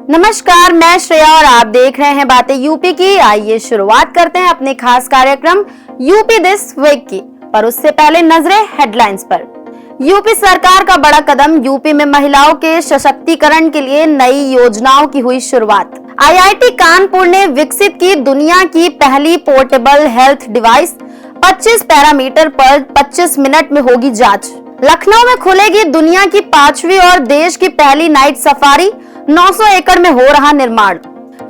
नमस्कार, मैं श्रेया और आप देख रहे हैं बातें यूपी की। आइए शुरुआत करते हैं अपने खास कार्यक्रम यूपी दिस वीक की, पर उससे पहले नजरें हेडलाइंस पर। यूपी सरकार का बड़ा कदम, यूपी में महिलाओं के सशक्तिकरण के लिए नई योजनाओं की हुई शुरुआत। आईआईटी कानपुर ने विकसित की दुनिया की पहली पोर्टेबल हेल्थ डिवाइस। 25 पैरामीटर पर 25 मिनट में होगी जांच। लखनऊ में खुलेगी दुनिया की 5वीं और देश की पहली नाइट सफारी। 900 एकड़ में हो रहा निर्माण।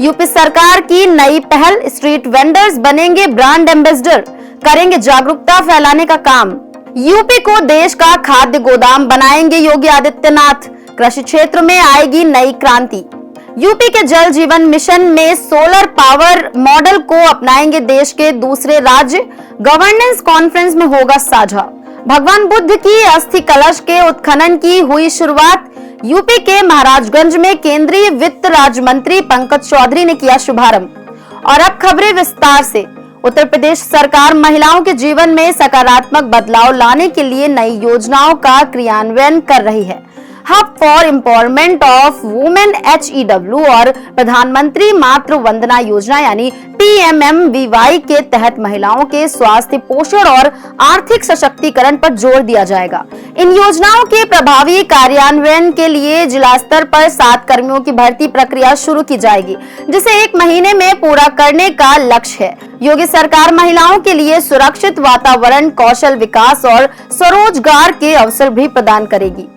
यूपी सरकार की नई पहल, स्ट्रीट वेंडर्स बनेंगे ब्रांड एम्बेसडर, करेंगे जागरूकता फैलाने का काम। यूपी को देश का खाद्य गोदाम बनाएंगे योगी आदित्यनाथ। कृषि क्षेत्र में आएगी नई क्रांति। यूपी के जल जीवन मिशन में सोलर पावर मॉडल को अपनाएंगे देश के दूसरे राज्य। गवर्नेंस कॉन्फ्रेंस में होगा साझा। भगवान बुद्ध की अस्थि कलश के उत्खनन की हुई शुरुआत। यूपी के महाराजगंज में केंद्रीय वित्त राज्य मंत्री पंकज चौधरी ने किया शुभारंभ। और अब खबरें विस्तार से। उत्तर प्रदेश सरकार महिलाओं के जीवन में सकारात्मक बदलाव लाने के लिए नई योजनाओं का क्रियान्वयन कर रही है। Hub for empowerment of women HEW और प्रधानमंत्री मातृ वंदना योजना यानी PMMVY के तहत महिलाओं के स्वास्थ्य, पोषण और आर्थिक सशक्तिकरण पर जोर दिया जाएगा। इन योजनाओं के प्रभावी कार्यान्वयन के लिए जिला स्तर पर 7 कर्मियों की भर्ती प्रक्रिया शुरू की जाएगी, जिसे 1 महीने में पूरा करने का लक्ष्य है। योगी सरकार महिलाओं के लिए सुरक्षित वातावरण, कौशल विकास और स्वरोजगार के अवसर भी प्रदान करेगी।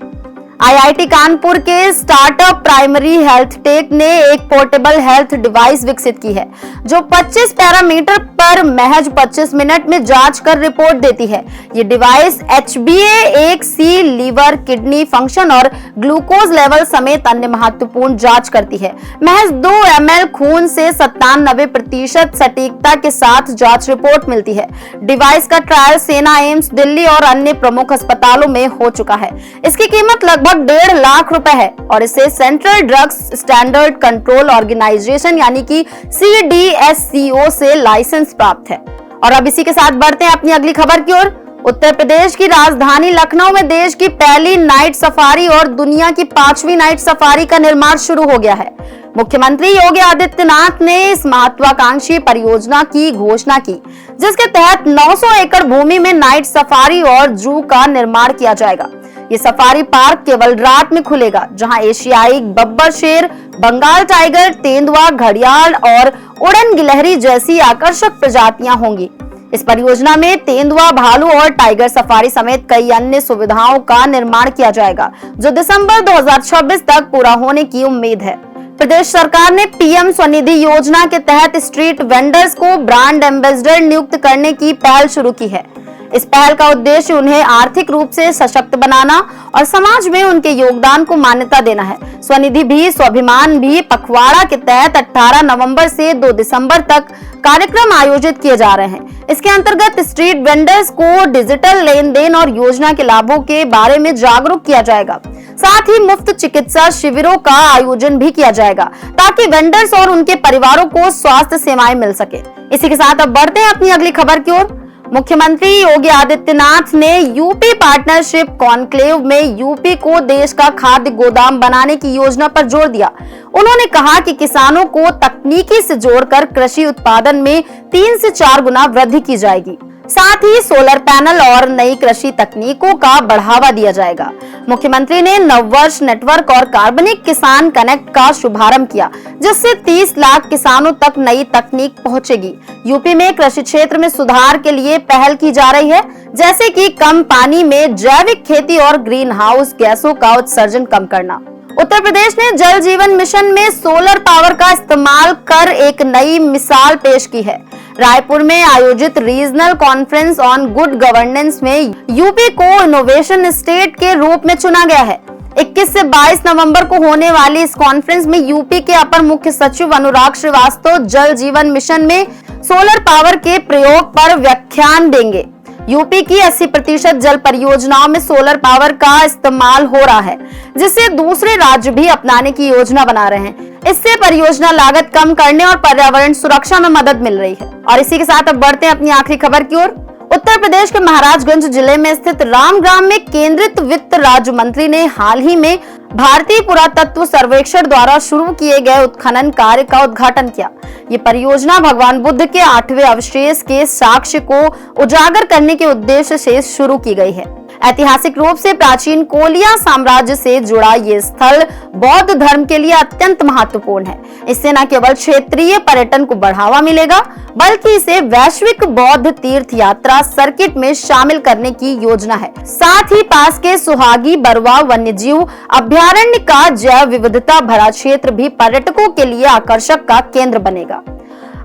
आईआईटी कानपुर के स्टार्टअप प्राइमरी हेल्थ टेक ने एक पोर्टेबल हेल्थ डिवाइस विकसित की है, जो 25 पैरामीटर पर महज 25 मिनट में जांच कर रिपोर्ट देती है। ये device HbA1c liver, kidney function और ग्लूकोज लेवल समेत अन्य महत्वपूर्ण जांच करती है। महज 2 ml खून से 97% सटीकता के साथ जांच रिपोर्ट मिलती है। डिवाइस का ट्रायल सेना, एम्स दिल्ली और अन्य प्रमुख अस्पतालों में हो चुका है। इसकी कीमत लगभग 1.5 लाख रुपए है और इसे central drugs standard control organization यानी कि CDSCO से लाइसेंस प्राप्त है। और अब इसी के साथ बढ़ते हैं अपनी अगली खबर की ओर। उत्तर प्रदेश की राजधानी लखनऊ में देश की पहली नाइट सफारी और दुनिया की 5वीं नाइट सफारी का निर्माण शुरू हो गया है। मुख्यमंत्री योगी आदित्यनाथ ने इस महत्वाकांक्षी परियोजना की घोषणा की, जिसके तहत 900 एकड़ भूमि में नाइट सफारी और जू का निर्माण किया जाएगा। ये सफारी पार्क केवल रात में खुलेगा, जहां एशियाई बब्बर शेर, बंगाल टाइगर, तेंदुआ, घड़ियाल और उड़न गिलहरी जैसी आकर्षक प्रजातियां होंगी। इस परियोजना में तेंदुआ, भालू और टाइगर सफारी समेत कई अन्य सुविधाओं का निर्माण किया जाएगा, जो दिसंबर 2026 तक पूरा होने की उम्मीद है। प्रदेश सरकार ने PM स्वनिधि योजना के तहत स्ट्रीट वेंडर्स को ब्रांड एम्बेसडर नियुक्त करने की पहल शुरू की है। इस पहल का उद्देश्य उन्हें आर्थिक रूप से सशक्त बनाना और समाज में उनके योगदान को मान्यता देना है। स्वनिधि भी, स्वाभिमान भी पखवाड़ा के तहत 18 नवंबर से 2 दिसंबर तक कार्यक्रम आयोजित किए जा रहे हैं। इसके अंतर्गत स्ट्रीट वेंडर्स को डिजिटल लेन देन और योजना के लाभों के बारे में जागरूक किया जाएगा। साथ ही मुफ्त चिकित्सा शिविरों का आयोजन भी किया जाएगा, ताकि वेंडर्स और उनके परिवारों को स्वास्थ्य सेवाएं मिल सके। इसी के साथ अब बढ़ते हैं अपनी अगली खबर की ओर। मुख्यमंत्री योगी आदित्यनाथ ने यूपी पार्टनरशिप कॉन्क्लेव में यूपी को देश का खाद्य गोदाम बनाने की योजना पर जोर दिया। उन्होंने कहा कि किसानों को तकनीकी से जोड़कर कृषि उत्पादन में 3 से 4 गुना वृद्धि की जाएगी। साथ ही सोलर पैनल और नई कृषि तकनीकों का बढ़ावा दिया जाएगा। मुख्यमंत्री ने नववर्ष नेटवर्क और कार्बनिक किसान कनेक्ट का शुभारंभ किया, जिससे 30 लाख किसानों तक नई तकनीक पहुंचेगी। यूपी में कृषि क्षेत्र में सुधार के लिए पहल की जा रही है, जैसे कि कम पानी में जैविक खेती और ग्रीन हाउस गैसों का उत्सर्जन कम करना। उत्तर प्रदेश ने जल जीवन मिशन में सोलर पावर का इस्तेमाल कर एक नई मिसाल पेश की है। रायपुर में आयोजित regional conference on good governance में यूपी को इनोवेशन स्टेट के रूप में चुना गया है। 21 से 22 नवंबर को होने वाली इस कॉन्फ्रेंस में यूपी के अपर मुख्य सचिव अनुराग श्रीवास्तव जल जीवन मिशन में सोलर पावर के प्रयोग पर व्याख्यान देंगे। यूपी की 80% जल परियोजनाओं में सोलर पावर का इस्तेमाल हो रहा है, जिसे दूसरे राज्य भी अपनाने की योजना बना रहे हैं। इससे परियोजना लागत कम करने और पर्यावरण सुरक्षा में मदद मिल रही है। और इसी के साथ अब बढ़ते हैं अपनी आखिरी खबर की ओर। उत्तर उत्तर प्रदेश के महाराजगंज जिले में स्थित रामग्राम में केंद्रित वित्त राज्य मंत्री ने हाल ही में भारतीय पुरातत्व सर्वेक्षण द्वारा शुरू किए गए उत्खनन कार्य का उद्घाटन किया। ये परियोजना भगवान बुद्ध के 8वें अवशेष के साक्ष्य को उजागर करने के उद्देश्य से शुरू की गई है। ऐतिहासिक रूप से प्राचीन कोलिया साम्राज्य से जुड़ा ये स्थल बौद्ध धर्म के लिए अत्यंत महत्वपूर्ण है। इससे न केवल क्षेत्रीय पर्यटन को बढ़ावा मिलेगा, बल्कि इसे वैश्विक बौद्ध तीर्थ यात्रा सर्किट में शामिल करने की योजना है। साथ ही पास के सुहागी बरवा वन्यजीव अभ्यारण्य का जैव विविधता भरा क्षेत्र भी पर्यटकों के लिए आकर्षक का केंद्र बनेगा।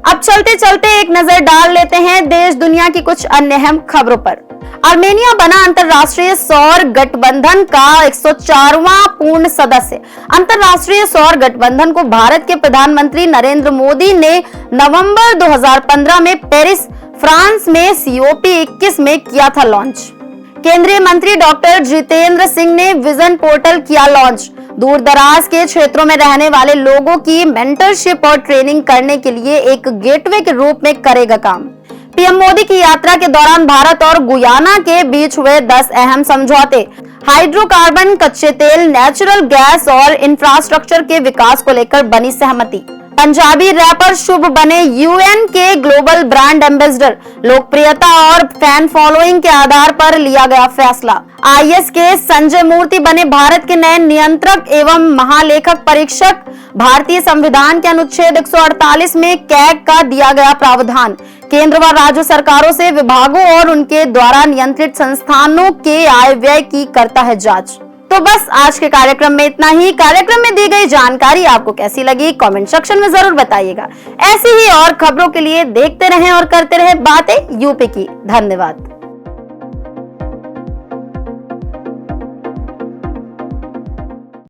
अब चलते चलते एक नजर डाल लेते हैं देश दुनिया की कुछ अन्य अहम खबरों पर। आर्मेनिया बना अंतरराष्ट्रीय सौर गठबंधन का 104वां पूर्ण सदस्य। अंतरराष्ट्रीय सौर गठबंधन को भारत के प्रधानमंत्री नरेंद्र मोदी ने नवंबर 2015 में पेरिस, फ्रांस में COP21 में किया था लॉन्च। केंद्रीय मंत्री डॉक्टर जितेंद्र सिंह ने विजन पोर्टल किया लॉन्च। दूर दराज के क्षेत्रों में रहने वाले लोगों की मेंटरशिप और ट्रेनिंग करने के लिए एक गेटवे के रूप में करेगा काम। पीएम मोदी की यात्रा के दौरान भारत और गुयाना के बीच हुए 10 अहम समझौते। हाइड्रोकार्बन, कच्चे तेल, नेचुरल गैस और इंफ्रास्ट्रक्चर के विकास को लेकर बनी सहमति। पंजाबी रैपर शुभ बने UN के ग्लोबल ब्रांड एम्बेसडर। लोकप्रियता और फैन फॉलोइंग के आधार पर लिया गया फैसला। IAS के संजय मूर्ति बने भारत के नए नियंत्रक एवं महालेखक परीक्षक। भारतीय संविधान के अनुच्छेद 148 में कैग का दिया गया प्रावधान। केंद्र व राज्य सरकारों से विभागों और उनके द्वारा नियंत्रित संस्थानों के आय व्यय की करता है जांच। तो बस आज के कार्यक्रम में इतना ही। कार्यक्रम में दी गई जानकारी आपको कैसी लगी, कमेंट सेक्शन में जरूर बताइएगा। ऐसी ही और खबरों के लिए देखते रहें और करते रहें बातें यूपी की। धन्यवाद।